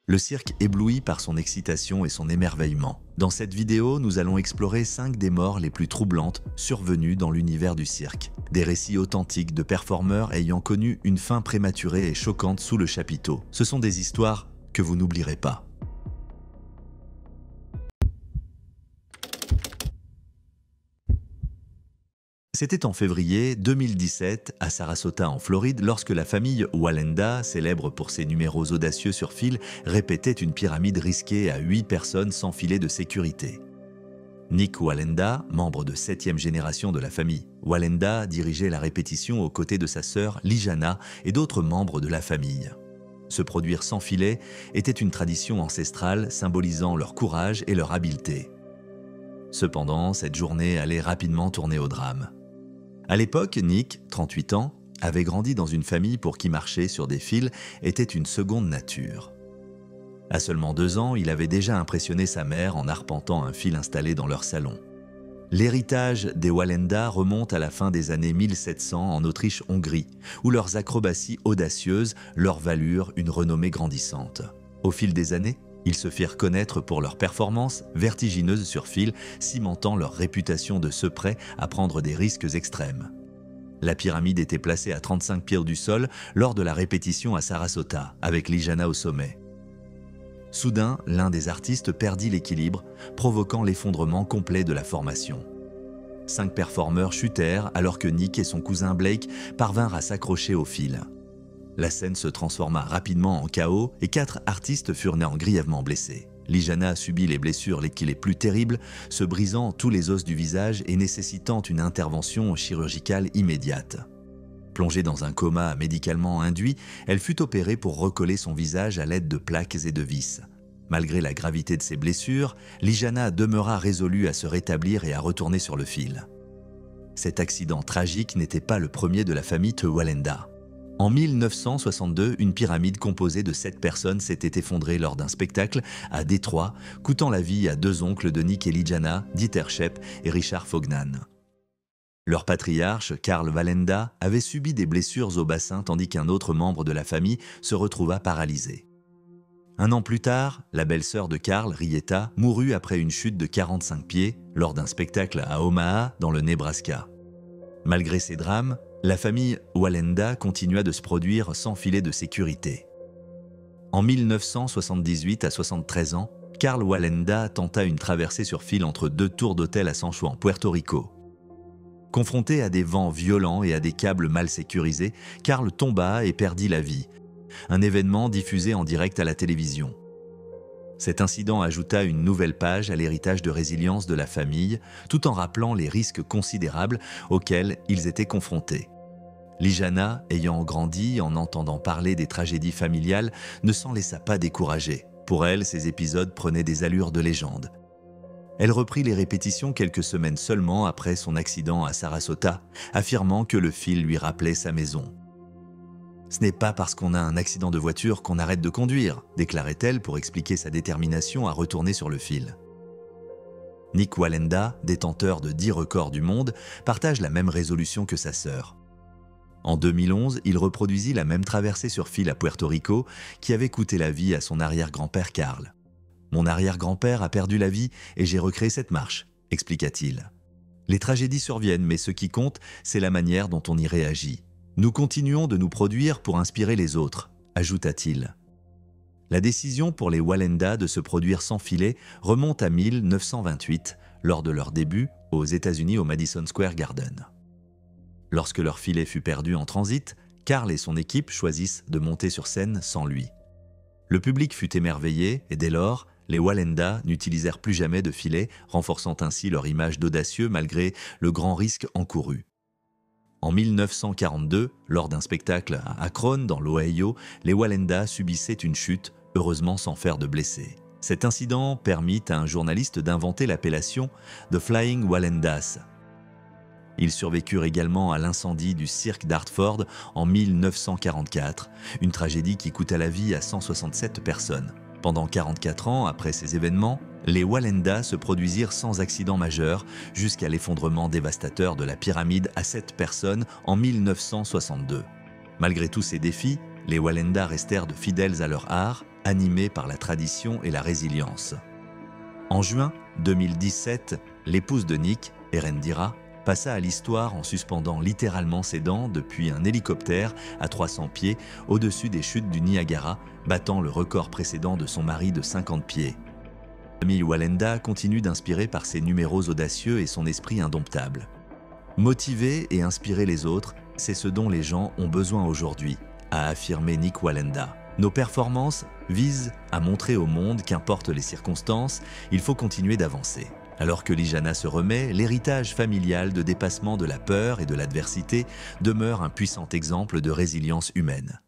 Le cirque éblouit par son excitation et son émerveillement. Dans cette vidéo, nous allons explorer 5 des morts les plus troublantes survenues dans l'univers du cirque. Des récits authentiques de performeurs ayant connu une fin prématurée et choquante sous le chapiteau. Ce sont des histoires que vous n'oublierez pas. C'était en février 2017 à Sarasota en Floride lorsque la famille Wallenda, célèbre pour ses numéros audacieux sur fil, répétait une pyramide risquée à 8 personnes sans filet de sécurité. Nick Wallenda, membre de 7e génération de la famille Wallenda, dirigeait la répétition aux côtés de sa sœur Lijana et d'autres membres de la famille. Se produire sans filet était une tradition ancestrale symbolisant leur courage et leur habileté. Cependant, cette journée allait rapidement tourner au drame. À l'époque, Nick, 38 ans, avait grandi dans une famille pour qui marcher sur des fils était une seconde nature. À seulement 2 ans, il avait déjà impressionné sa mère en arpentant un fil installé dans leur salon. L'héritage des Wallenda remonte à la fin des années 1700 en Autriche-Hongrie, où leurs acrobaties audacieuses leur valurent une renommée grandissante. Au fil des années, ils se firent connaître pour leurs performances vertigineuses sur fil, cimentant leur réputation de ceux prêts à prendre des risques extrêmes. La pyramide était placée à 35 pieds du sol lors de la répétition à Sarasota, avec Lijana au sommet. Soudain, l'un des artistes perdit l'équilibre, provoquant l'effondrement complet de la formation. 5 performeurs chutèrent alors que Nick et son cousin Blake parvinrent à s'accrocher au fil. La scène se transforma rapidement en chaos et 4 artistes furent grièvement blessés. Lijana subit les blessures les plus terribles, se brisant tous les os du visage et nécessitant une intervention chirurgicale immédiate. Plongée dans un coma médicalement induit, elle fut opérée pour recoller son visage à l'aide de plaques et de vis. Malgré la gravité de ses blessures, Lijana demeura résolue à se rétablir et à retourner sur le fil. Cet accident tragique n'était pas le premier de la famille Wallenda. En 1962, une pyramide composée de 7 personnes s'était effondrée lors d'un spectacle à Détroit, coûtant la vie à 2 oncles de Nick et Lijana, Dieter Schepp et Richard Fognan. Leur patriarche, Karl Wallenda, avait subi des blessures au bassin tandis qu'un autre membre de la famille se retrouva paralysé. 1 an plus tard, la belle-sœur de Karl, Rieta, mourut après une chute de 45 pieds lors d'un spectacle à Omaha, dans le Nebraska. Malgré ces drames, la famille Wallenda continua de se produire sans filet de sécurité. En 1978, à 73 ans, Karl Wallenda tenta une traversée sur fil entre 2 tours d'hôtel à San Juan, Puerto Rico. Confronté à des vents violents et à des câbles mal sécurisés, Karl tomba et perdit la vie. Un événement diffusé en direct à la télévision. Cet incident ajouta une nouvelle page à l'héritage de résilience de la famille, tout en rappelant les risques considérables auxquels ils étaient confrontés. Lijana, ayant grandi en entendant parler des tragédies familiales, ne s'en laissa pas décourager. Pour elle, ces épisodes prenaient des allures de légende. Elle reprit les répétitions quelques semaines seulement après son accident à Sarasota, affirmant que le fil lui rappelait sa maison. « Ce n'est pas parce qu'on a un accident de voiture qu'on arrête de conduire », déclarait-elle pour expliquer sa détermination à retourner sur le fil. Nick Wallenda, détenteur de 10 records du monde, partage la même résolution que sa sœur. En 2011, il reproduisit la même traversée sur fil à Puerto Rico qui avait coûté la vie à son arrière-grand-père Karl. « Mon arrière-grand-père a perdu la vie et j'ai recréé cette marche », expliqua-t-il. « Les tragédies surviennent, mais ce qui compte, c'est la manière dont on y réagit. Nous continuons de nous produire pour inspirer les autres », ajouta-t-il. La décision pour les Wallenda de se produire sans filet remonte à 1928, lors de leur début aux États-Unis au Madison Square Garden. Lorsque leur filet fut perdu en transit, Karl et son équipe choisissent de monter sur scène sans lui. Le public fut émerveillé et dès lors, les Wallenda n'utilisèrent plus jamais de filet, renforçant ainsi leur image d'audacieux malgré le grand risque encouru. En 1942, lors d'un spectacle à Akron, dans l'Ohio, les Wallenda subissaient une chute, heureusement sans faire de blessés. Cet incident permit à un journaliste d'inventer l'appellation « The Flying Wallendas ». Ils survécurent également à l'incendie du cirque d'Hartford en 1944, une tragédie qui coûta la vie à 167 personnes. Pendant 44 ans après ces événements, les Wallenda se produisirent sans accident majeur jusqu'à l'effondrement dévastateur de la pyramide à 7 personnes en 1962. Malgré tous ces défis, les Wallenda restèrent de fidèles à leur art, animés par la tradition et la résilience. En juin 2017, l'épouse de Nick, Erendira, passa à l'histoire en suspendant littéralement ses dents depuis un hélicoptère à 300 pieds au-dessus des chutes du Niagara, battant le record précédent de son mari de 50 pieds. La famille Wallenda continue d'inspirer par ses numéros audacieux et son esprit indomptable. Motiver et inspirer les autres, c'est ce dont les gens ont besoin aujourd'hui, a affirmé Nick Wallenda. Nos performances visent à montrer au monde qu'importe les circonstances, il faut continuer d'avancer. Alors que l'Ijana se remet, l'héritage familial de dépassement de la peur et de l'adversité demeure un puissant exemple de résilience humaine.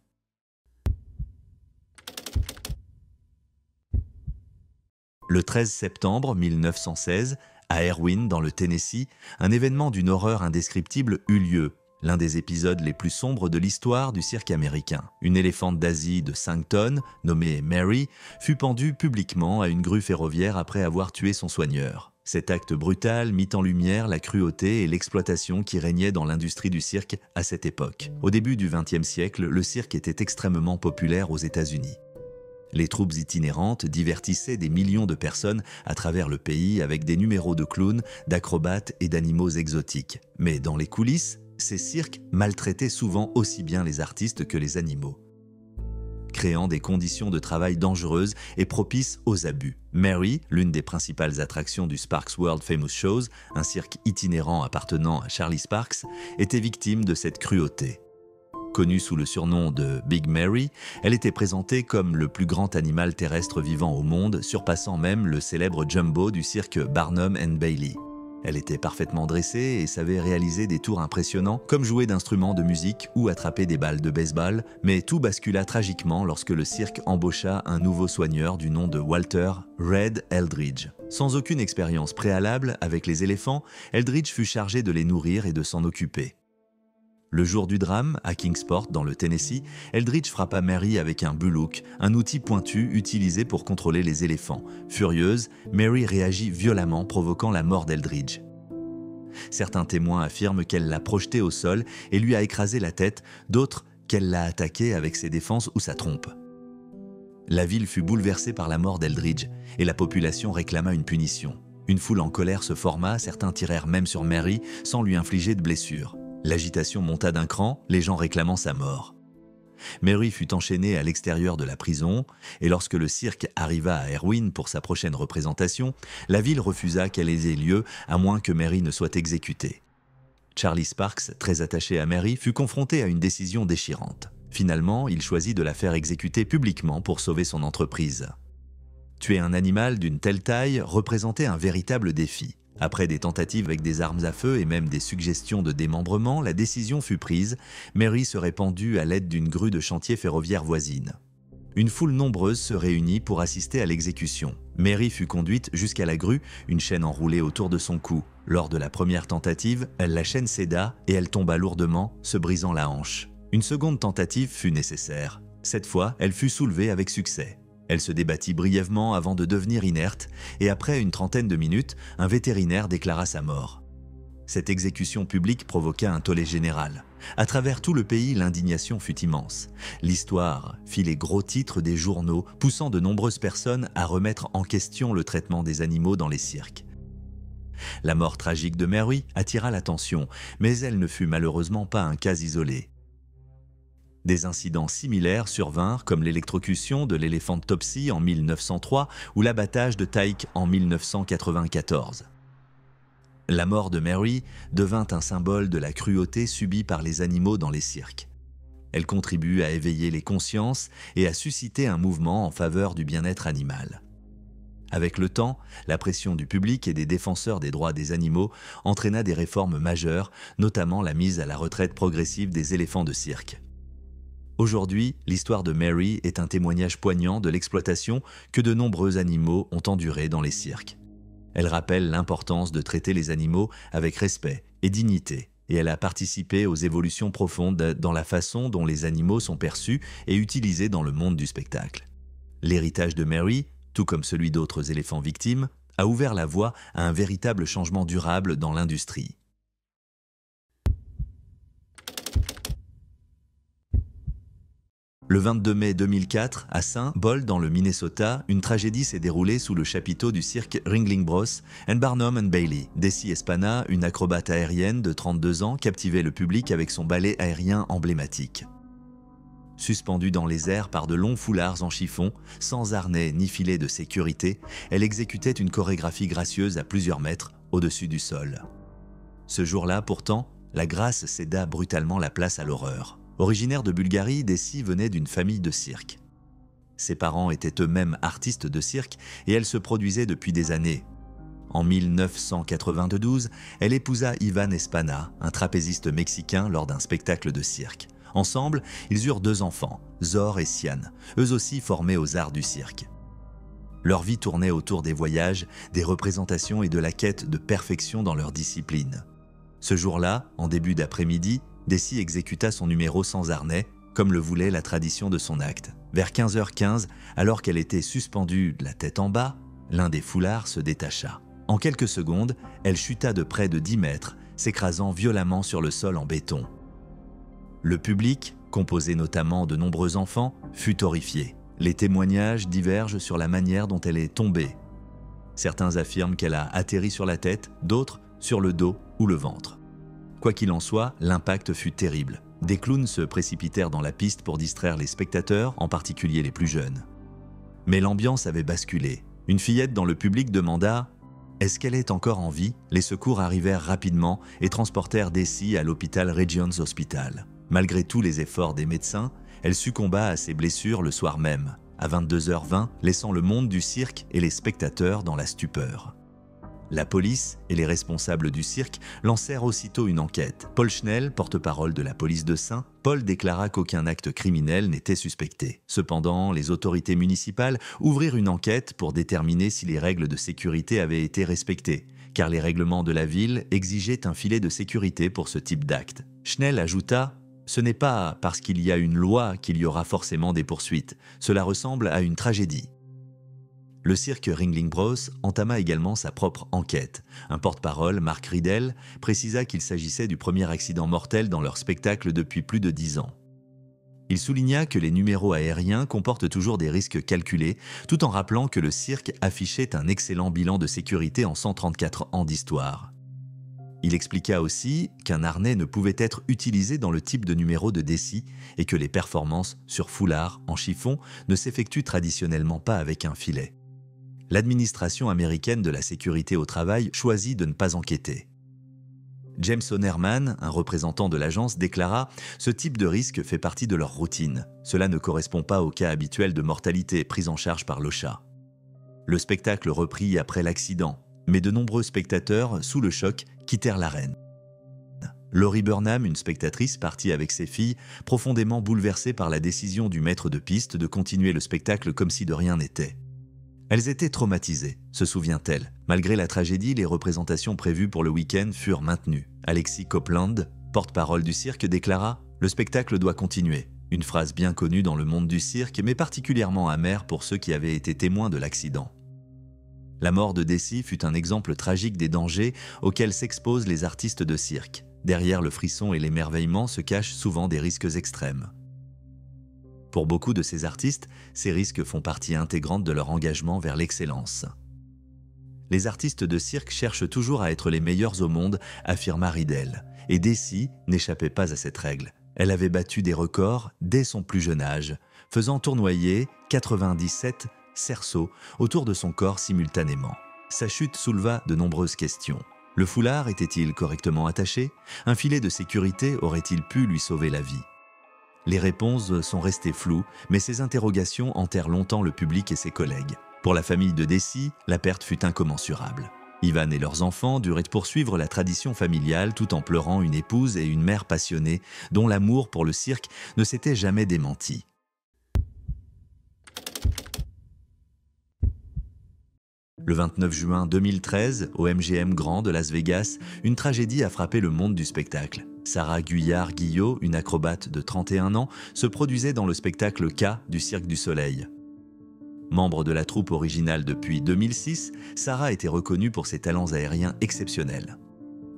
Le 13 septembre 1916, à Erwin, dans le Tennessee, un événement d'une horreur indescriptible eut lieu, l'un des épisodes les plus sombres de l'histoire du cirque américain. Une éléphante d'Asie de 5 tonnes, nommée Mary, fut pendue publiquement à une grue ferroviaire après avoir tué son soigneur. Cet acte brutal mit en lumière la cruauté et l'exploitation qui régnaient dans l'industrie du cirque à cette époque. Au début du XXe siècle, le cirque était extrêmement populaire aux États-Unis. Les troupes itinérantes divertissaient des millions de personnes à travers le pays avec des numéros de clowns, d'acrobates et d'animaux exotiques. Mais dans les coulisses, ces cirques maltraitaient souvent aussi bien les artistes que les animaux, créant des conditions de travail dangereuses et propices aux abus. Mary, l'une des principales attractions du Sparks World Famous Shows, un cirque itinérant appartenant à Charlie Sparks, était victime de cette cruauté. Connue sous le surnom de Big Mary, elle était présentée comme le plus grand animal terrestre vivant au monde, surpassant même le célèbre Jumbo du cirque Barnum and Bailey. Elle était parfaitement dressée et savait réaliser des tours impressionnants, comme jouer d'instruments de musique ou attraper des balles de baseball, mais tout bascula tragiquement lorsque le cirque embaucha un nouveau soigneur du nom de Walter Red Eldridge. Sans aucune expérience préalable avec les éléphants, Eldridge fut chargé de les nourrir et de s'en occuper. Le jour du drame, à Kingsport, dans le Tennessee, Eldridge frappa Mary avec un bullock, un outil pointu utilisé pour contrôler les éléphants. Furieuse, Mary réagit violemment, provoquant la mort d'Eldridge. Certains témoins affirment qu'elle l'a projeté au sol et lui a écrasé la tête, d'autres qu'elle l'a attaqué avec ses défenses ou sa trompe. La ville fut bouleversée par la mort d'Eldridge et la population réclama une punition. Une foule en colère se forma, certains tirèrent même sur Mary sans lui infliger de blessures. L'agitation monta d'un cran, les gens réclamant sa mort. Mary fut enchaînée à l'extérieur de la prison, et lorsque le cirque arriva à Erwin pour sa prochaine représentation, la ville refusa qu'elle ait lieu à moins que Mary ne soit exécutée. Charlie Sparks, très attaché à Mary, fut confronté à une décision déchirante. Finalement, il choisit de la faire exécuter publiquement pour sauver son entreprise. Tuer un animal d'une telle taille représentait un véritable défi. Après des tentatives avec des armes à feu et même des suggestions de démembrement, la décision fut prise. Mary serait pendue à l'aide d'une grue de chantier ferroviaire voisine. Une foule nombreuse se réunit pour assister à l'exécution. Mary fut conduite jusqu'à la grue, une chaîne enroulée autour de son cou. Lors de la première tentative, la chaîne céda et elle tomba lourdement, se brisant la hanche. Une seconde tentative fut nécessaire. Cette fois, elle fut soulevée avec succès. Elle se débattit brièvement avant de devenir inerte et après une trentaine de minutes, un vétérinaire déclara sa mort. Cette exécution publique provoqua un tollé général. À travers tout le pays, l'indignation fut immense. L'histoire fit les gros titres des journaux, poussant de nombreuses personnes à remettre en question le traitement des animaux dans les cirques. La mort tragique de Mary attira l'attention, mais elle ne fut malheureusement pas un cas isolé. Des incidents similaires survinrent comme l'électrocution de l'éléphant Topsy en 1903 ou l'abattage de Tyke en 1994. La mort de Mary devint un symbole de la cruauté subie par les animaux dans les cirques. Elle contribue à éveiller les consciences et à susciter un mouvement en faveur du bien-être animal. Avec le temps, la pression du public et des défenseurs des droits des animaux entraîna des réformes majeures, notamment la mise à la retraite progressive des éléphants de cirque. Aujourd'hui, l'histoire de Mary est un témoignage poignant de l'exploitation que de nombreux animaux ont endurée dans les cirques. Elle rappelle l'importance de traiter les animaux avec respect et dignité, et elle a participé aux évolutions profondes dans la façon dont les animaux sont perçus et utilisés dans le monde du spectacle. L'héritage de Mary, tout comme celui d'autres éléphants victimes, a ouvert la voie à un véritable changement durable dans l'industrie. Le 22 mai 2004, à St. Paul, dans le Minnesota, une tragédie s'est déroulée sous le chapiteau du cirque Ringling Bros. Barnum and Bailey. Desi Espana, une acrobate aérienne de 32 ans, captivait le public avec son ballet aérien emblématique. Suspendue dans les airs par de longs foulards en chiffon, sans harnais ni filet de sécurité, elle exécutait une chorégraphie gracieuse à plusieurs mètres au-dessus du sol. Ce jour-là, pourtant, la grâce céda brutalement la place à l'horreur. Originaire de Bulgarie, Desi venait d'une famille de cirque. Ses parents étaient eux-mêmes artistes de cirque et elle se produisait depuis des années. En 1992, elle épousa Ivan Espana, un trapéziste mexicain, lors d'un spectacle de cirque. Ensemble, ils eurent 2 enfants, Zor et Sian, eux aussi formés aux arts du cirque. Leur vie tournait autour des voyages, des représentations et de la quête de perfection dans leur discipline. Ce jour-là, en début d'après-midi, Desi exécuta son numéro sans harnais, comme le voulait la tradition de son acte. Vers 15h15, alors qu'elle était suspendue, la tête en bas, l'un des foulards se détacha. En quelques secondes, elle chuta de près de 10 mètres, s'écrasant violemment sur le sol en béton. Le public, composé notamment de nombreux enfants, fut horrifié. Les témoignages divergent sur la manière dont elle est tombée. Certains affirment qu'elle a atterri sur la tête, d'autres sur le dos ou le ventre. Quoi qu'il en soit, l'impact fut terrible. Des clowns se précipitèrent dans la piste pour distraire les spectateurs, en particulier les plus jeunes. Mais l'ambiance avait basculé. Une fillette dans le public demanda « Est-ce qu'elle est encore en vie ?» Les secours arrivèrent rapidement et transportèrent Desi à l'hôpital Regions Hospital. Malgré tous les efforts des médecins, elle succomba à ses blessures le soir même, à 22h20, laissant le monde du cirque et les spectateurs dans la stupeur. La police et les responsables du cirque lancèrent aussitôt une enquête. Paul Schnell, porte-parole de la police de St. Paul, déclara qu'aucun acte criminel n'était suspecté. Cependant, les autorités municipales ouvrirent une enquête pour déterminer si les règles de sécurité avaient été respectées, car les règlements de la ville exigeaient un filet de sécurité pour ce type d'acte. Schnell ajouta « Ce n'est pas parce qu'il y a une loi qu'il y aura forcément des poursuites. Cela ressemble à une tragédie. » Le cirque Ringling Bros. Entama également sa propre enquête. Un porte-parole, Mark Riddell, précisa qu'il s'agissait du premier accident mortel dans leur spectacle depuis plus de 10 ans. Il souligna que les numéros aériens comportent toujours des risques calculés, tout en rappelant que le cirque affichait un excellent bilan de sécurité en 134 ans d'histoire. Il expliqua aussi qu'un harnais ne pouvait être utilisé dans le type de numéro de Desi et que les performances sur foulard en chiffon ne s'effectuent traditionnellement pas avec un filet. L'administration américaine de la sécurité au travail choisit de ne pas enquêter. James Onerman, un représentant de l'agence, déclara « Ce type de risque fait partie de leur routine. Cela ne correspond pas au cas habituel de mortalité pris en charge par l'OSHA. » Le spectacle reprit après l'accident, mais de nombreux spectateurs, sous le choc, quittèrent l'arène. Laurie Burnham, une spectatrice partie avec ses filles, profondément bouleversée par la décision du maître de piste de continuer le spectacle comme si de rien n'était. Elles étaient traumatisées, se souvient-elle. Malgré la tragédie, les représentations prévues pour le week-end furent maintenues. Alexis Copeland, porte-parole du cirque, déclara « Le spectacle doit continuer ». Une phrase bien connue dans le monde du cirque, mais particulièrement amère pour ceux qui avaient été témoins de l'accident. La mort de Desi fut un exemple tragique des dangers auxquels s'exposent les artistes de cirque. Derrière le frisson et l'émerveillement se cachent souvent des risques extrêmes. Pour beaucoup de ces artistes, ces risques font partie intégrante de leur engagement vers l'excellence. Les artistes de cirque cherchent toujours à être les meilleurs au monde, affirma Riddell. Et Desi n'échappait pas à cette règle. Elle avait battu des records dès son plus jeune âge, faisant tournoyer 97 cerceaux autour de son corps simultanément. Sa chute souleva de nombreuses questions. Le foulard était-il correctement attaché? Un filet de sécurité aurait-il pu lui sauver la vie? Les réponses sont restées floues, mais ces interrogations hantèrent longtemps le public et ses collègues. Pour la famille de Desi, la perte fut incommensurable. Ivan et leurs enfants durent poursuivre la tradition familiale tout en pleurant une épouse et une mère passionnées dont l'amour pour le cirque ne s'était jamais démenti. Le 29 juin 2013, au MGM Grand de Las Vegas, une tragédie a frappé le monde du spectacle. Sarah Guyard-Guillot, une acrobate de 31 ans, se produisait dans le spectacle K du Cirque du Soleil. Membre de la troupe originale depuis 2006, Sarah était reconnue pour ses talents aériens exceptionnels.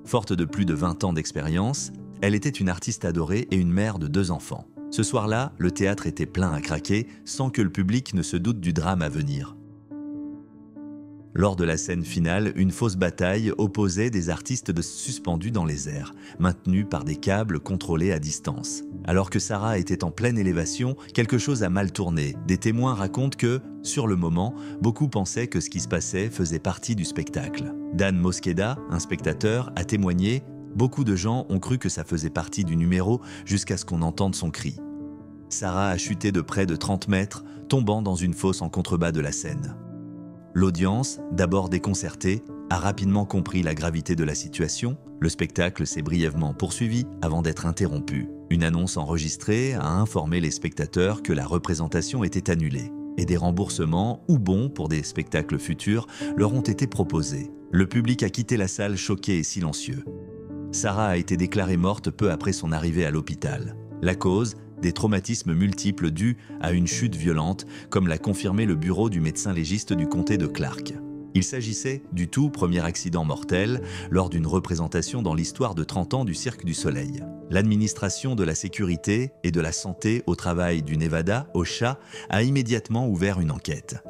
Forte de plus de 20 ans d'expérience, elle était une artiste adorée et une mère de 2 enfants. Ce soir-là, le théâtre était plein à craquer, sans que le public ne se doute du drame à venir. Lors de la scène finale, une fausse bataille opposait des artistes suspendus dans les airs, maintenus par des câbles contrôlés à distance. Alors que Sarah était en pleine élévation, quelque chose a mal tourné. Des témoins racontent que, sur le moment, beaucoup pensaient que ce qui se passait faisait partie du spectacle. Dan Mosqueda, un spectateur, a témoigné « Beaucoup de gens ont cru que ça faisait partie du numéro jusqu'à ce qu'on entende son cri. Sarah a chuté de près de 30 mètres, tombant dans une fosse en contrebas de la scène. » L'audience, d'abord déconcertée, a rapidement compris la gravité de la situation. Le spectacle s'est brièvement poursuivi avant d'être interrompu. Une annonce enregistrée a informé les spectateurs que la représentation était annulée et des remboursements ou bons pour des spectacles futurs leur ont été proposés. Le public a quitté la salle choqué et silencieux. Sarah a été déclarée morte peu après son arrivée à l'hôpital. La cause ? Des traumatismes multiples dus à une chute violente, comme l'a confirmé le bureau du médecin légiste du comté de Clark. Il s'agissait du tout premier accident mortel lors d'une représentation dans l'histoire de 30 ans du Cirque du Soleil. L'administration de la sécurité et de la santé au travail du Nevada, OSHA, a immédiatement ouvert une enquête.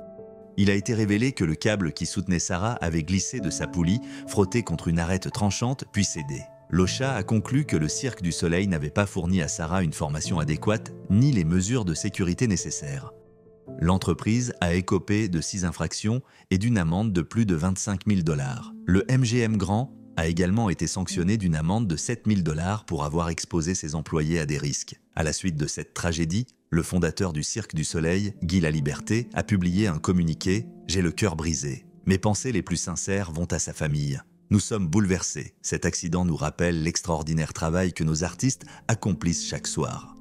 Il a été révélé que le câble qui soutenait Sarah avait glissé de sa poulie, frotté contre une arête tranchante, puis cédé. L'OSHA a conclu que le Cirque du Soleil n'avait pas fourni à Sarah une formation adéquate ni les mesures de sécurité nécessaires. L'entreprise a écopé de 6 infractions et d'une amende de plus de 25 000 $. Le MGM Grand a également été sanctionné d'une amende de 7 000 $ pour avoir exposé ses employés à des risques. À la suite de cette tragédie, le fondateur du Cirque du Soleil, Guy Laliberté, a publié un communiqué « J'ai le cœur brisé. Mes pensées les plus sincères vont à sa famille. Nous sommes bouleversés. Cet accident nous rappelle l'extraordinaire travail que nos artistes accomplissent chaque soir. »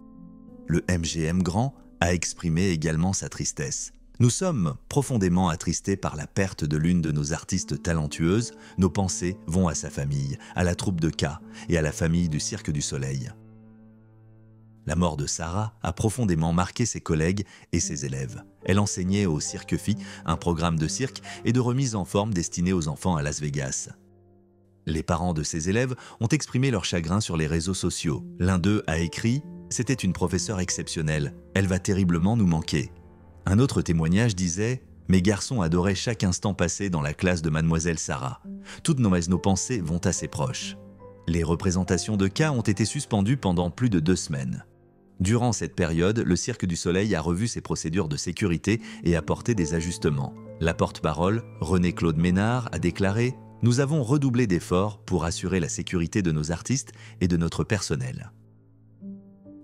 Le MGM Grand a exprimé également sa tristesse. Nous sommes profondément attristés par la perte de l'une de nos artistes talentueuses. Nos pensées vont à sa famille, à la troupe de K et à la famille du Cirque du Soleil. La mort de Sarah a profondément marqué ses collègues et ses élèves. Elle enseignait au Cirque Phi, un programme de cirque et de remise en forme destiné aux enfants à Las Vegas. Les parents de ses élèves ont exprimé leur chagrin sur les réseaux sociaux. L'un d'eux a écrit « C'était une professeure exceptionnelle. Elle va terriblement nous manquer. » Un autre témoignage disait « Mes garçons adoraient chaque instant passé dans la classe de Mademoiselle Sarah. Toutes nos pensées vont à ses proches. » Les représentations de K ont été suspendues pendant plus de 2 semaines. Durant cette période, le Cirque du Soleil a revu ses procédures de sécurité et apporté des ajustements. La porte-parole, René-Claude Ménard, a déclaré « Nous avons redoublé d'efforts pour assurer la sécurité de nos artistes et de notre personnel. »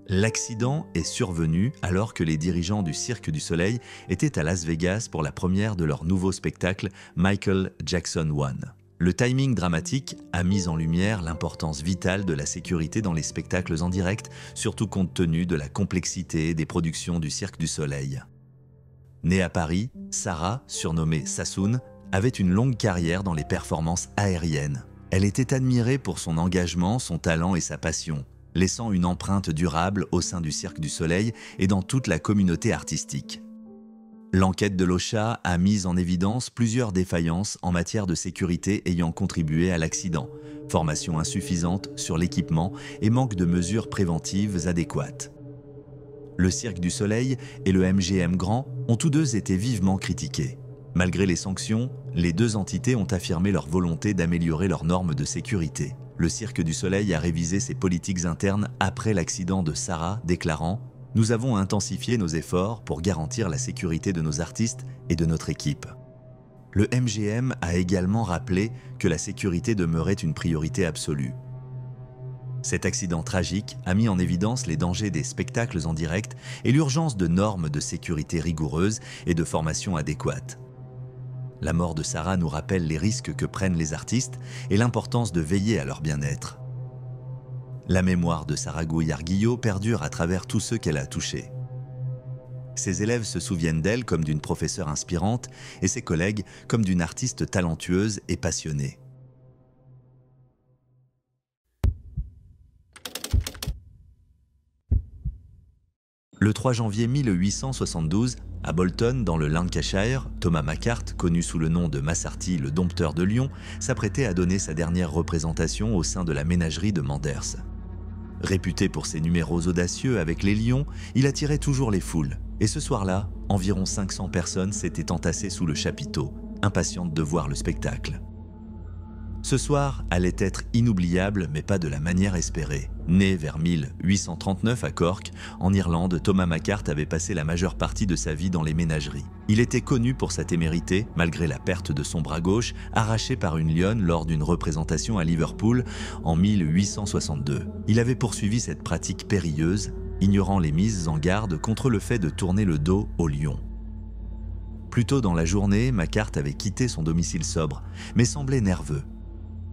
L'accident est survenu alors que les dirigeants du Cirque du Soleil étaient à Las Vegas pour la première de leur nouveau spectacle Michael Jackson 1. Le timing dramatique a mis en lumière l'importance vitale de la sécurité dans les spectacles en direct, surtout compte tenu de la complexité des productions du Cirque du Soleil. Née à Paris, Sarah, surnommée Sassoon, avait une longue carrière dans les performances aériennes. Elle était admirée pour son engagement, son talent et sa passion, laissant une empreinte durable au sein du Cirque du Soleil et dans toute la communauté artistique. L'enquête de l'OSHA a mis en évidence plusieurs défaillances en matière de sécurité ayant contribué à l'accident, formation insuffisante sur l'équipement et manque de mesures préventives adéquates. Le Cirque du Soleil et le MGM Grand ont tous deux été vivement critiqués. Malgré les sanctions, les deux entités ont affirmé leur volonté d'améliorer leurs normes de sécurité. Le Cirque du Soleil a révisé ses politiques internes après l'accident de Sarah, déclarant « Nous avons intensifié nos efforts pour garantir la sécurité de nos artistes et de notre équipe. » Le MGM a également rappelé que la sécurité demeurait une priorité absolue. Cet accident tragique a mis en évidence les dangers des spectacles en direct et l'urgence de normes de sécurité rigoureuses et de formation adéquate. La mort de Sarah nous rappelle les risques que prennent les artistes et l'importance de veiller à leur bien-être. La mémoire de Sarah Gouillard-Guillot perdure à travers tous ceux qu'elle a touchés. Ses élèves se souviennent d'elle comme d'une professeure inspirante et ses collègues comme d'une artiste talentueuse et passionnée. Le 3 janvier 1872, à Bolton, dans le Lancashire, Thomas McCart, connu sous le nom de Massarty, le dompteur de lions, s'apprêtait à donner sa dernière représentation au sein de la ménagerie de Manders. Réputé pour ses numéros audacieux avec les lions, il attirait toujours les foules. Et ce soir-là, environ 500 personnes s'étaient entassées sous le chapiteau, impatientes de voir le spectacle. Ce soir allait être inoubliable, mais pas de la manière espérée. Né vers 1839 à Cork, en Irlande, Thomas McCart avait passé la majeure partie de sa vie dans les ménageries. Il était connu pour sa témérité, malgré la perte de son bras gauche, arraché par une lionne lors d'une représentation à Liverpool en 1862. Il avait poursuivi cette pratique périlleuse, ignorant les mises en garde contre le fait de tourner le dos au lion. Plus tôt dans la journée, McCart avait quitté son domicile sobre, mais semblait nerveux.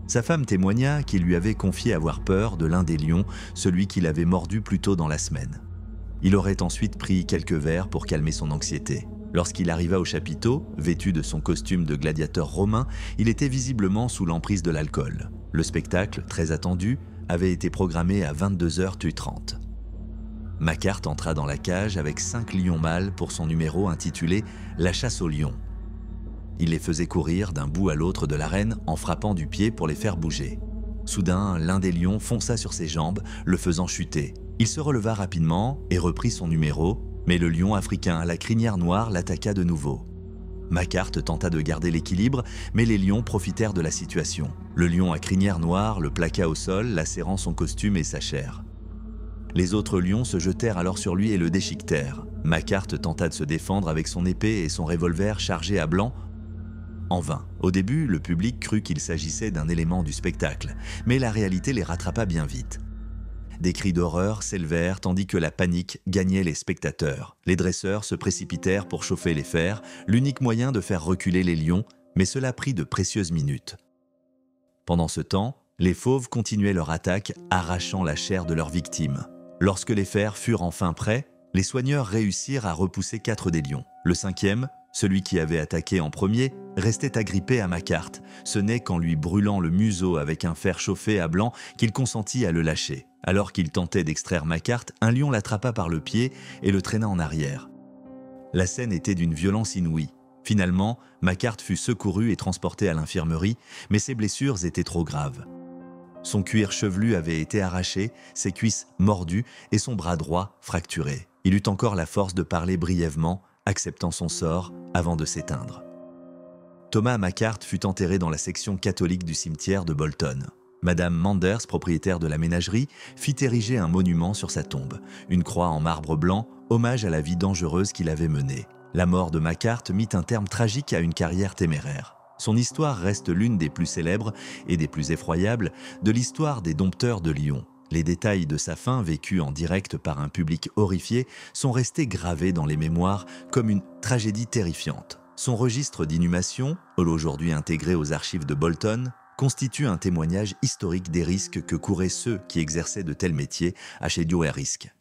Sa femme témoigna qu'il lui avait confié avoir peur de l'un des lions, celui qui l'avait mordu plus tôt dans la semaine. Il aurait ensuite pris quelques verres pour calmer son anxiété. Lorsqu'il arriva au chapiteau, vêtu de son costume de gladiateur romain, il était visiblement sous l'emprise de l'alcool. Le spectacle, très attendu, avait été programmé à 22h30. McCart entra dans la cage avec 5 lions mâles pour son numéro intitulé « La chasse aux lions ». Il les faisait courir d'un bout à l'autre de l'arène en frappant du pied pour les faire bouger. Soudain, l'un des lions fonça sur ses jambes, le faisant chuter. Il se releva rapidement et reprit son numéro, mais le lion africain à la crinière noire l'attaqua de nouveau. McCart tenta de garder l'équilibre, mais les lions profitèrent de la situation. Le lion à crinière noire le plaqua au sol, lacérant son costume et sa chair. Les autres lions se jetèrent alors sur lui et le déchiquetèrent. McCart tenta de se défendre avec son épée et son revolver chargé à blanc. En vain. Au début, le public crut qu'il s'agissait d'un élément du spectacle, mais la réalité les rattrapa bien vite. Des cris d'horreur s'élevèrent tandis que la panique gagnait les spectateurs. Les dresseurs se précipitèrent pour chauffer les fers, l'unique moyen de faire reculer les lions, mais cela prit de précieuses minutes. Pendant ce temps, les fauves continuaient leur attaque, arrachant la chair de leurs victimes. Lorsque les fers furent enfin prêts, les soigneurs réussirent à repousser 4 des lions. Le 5e, celui qui avait attaqué en premier, restait agrippé à McCart. Ce n'est qu'en lui brûlant le museau avec un fer chauffé à blanc qu'il consentit à le lâcher. Alors qu'il tentait d'extraire McCart, un lion l'attrapa par le pied et le traîna en arrière. La scène était d'une violence inouïe. Finalement, McCart fut secouru et transporté à l'infirmerie, mais ses blessures étaient trop graves. Son cuir chevelu avait été arraché, ses cuisses mordues et son bras droit fracturé. Il eut encore la force de parler brièvement, acceptant son sort avant de s'éteindre. Thomas McCart fut enterré dans la section catholique du cimetière de Bolton. Madame Manders, propriétaire de la ménagerie, fit ériger un monument sur sa tombe, une croix en marbre blanc, hommage à la vie dangereuse qu'il avait menée. La mort de McCart mit un terme tragique à une carrière téméraire. Son histoire reste l'une des plus célèbres et des plus effroyables de l'histoire des dompteurs de lions. Les détails de sa fin, vécue en direct par un public horrifié, sont restés gravés dans les mémoires comme une tragédie terrifiante. Son registre d'inhumation, aujourd'hui intégré aux archives de Bolton, constitue un témoignage historique des risques que couraient ceux qui exerçaient de tels métiers à Shedioer Risk.